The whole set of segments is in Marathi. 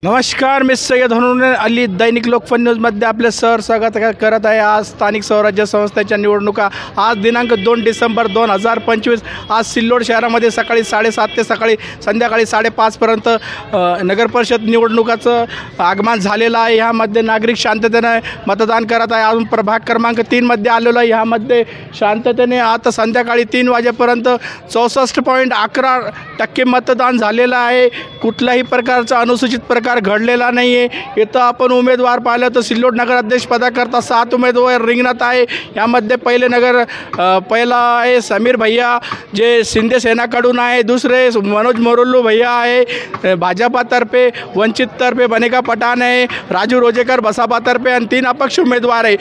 नमस्कार, मी सय्यद हनुन अली दैनिक लोकफन न्यूजमध्ये आपले स्वागत करत आहे। आज स्थानिक स्वराज्य संस्थेच्या निवडणुका आज दिनांक 2 डिसेंबर 2025 आज सिल्लोड शहरामध्ये सकाळी 7:30 ते संध्याकाळी 5:30 पर्यंत नगरपरिषद निवडणुकाचं आगमन झालेलं आहे। यामध्ये नागरिक शांततेने मतदान करत आहे। अजून प्रभाग क्रमांक 3 मध्ये आलेलो आहे। यामध्ये शांततेने आता संध्याकाळी 3 वाजेपर्यंत 64.11% मतदान झालेलं आहे। कुठल्याही प्रकारचा अनुसूचित प्रकार घडलेला नाही आहे। इथं आपण उमेदवार पाहिलं तर सिल्लोड नगराध्यक्ष पदाकरता 7 उमेदवार रिंगणात आहे। यामध्ये पहिला आहे समीर भैया जे शिंदे सेनाकडून आहे, दुसरे मनोज मोरोल्लू भैया आहे भाजपातर्फे, वंचिततर्फे बनेगा पठाण आहे, राजू रोजेकर बसपातर्फे आणि 3 अपक्ष उमेदवार आहे।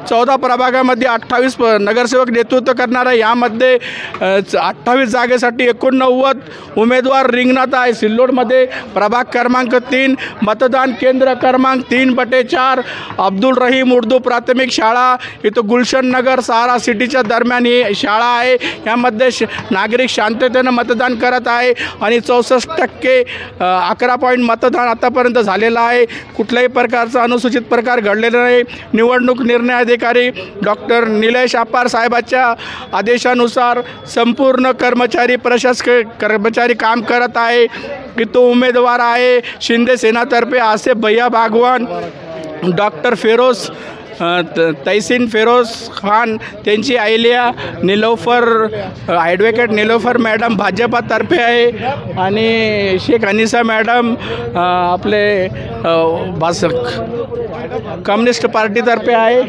14 प्रभागामध्ये 28 नगरसेवक नेतृत्व करणार आहे। यामध्ये 28 जागेसाठी 89 उमेदवार रिंगणात आहे। सिल्लोडमध्ये प्रभाग क्रमांक 3 मतदान केंद्र क्रमांक 3/4 अब्दुल रहीम उर्दू प्राथमिक शाळा, इथं गुलशन नगर सहारा सिटीच्या दरम्यान ही शाळा आहे। यामध्ये नागरिक शांततेने मतदान करत आहे आणि 64% 11 पॉईंट मतदान आतापर्यंत झालेलं आहे। कुठल्याही प्रकारचा अनुसूचित प्रकार घडलेला नाही। निवडणूक निर्णय अधिकारी डॉक्टर निलेश अपार साहेबांच्या आदेशानुसार संपूर्ण कर्मचारी प्रशासकीय कर्मचारी काम करत आहे। इथं उमेदवार आहे शिंदे सेनातर्फे आसिफ भैया बागवान, डॉक्टर फेरोज तहसीन फेरोज खान, त्यांची आयलिया निलोफर ॲडव्होकेट निलोफर मॅडम भाजपातर्फे आहे आणि शेख अनिसा मॅडम आपले कम्युनिस्ट पार्टीतर्फे आहे।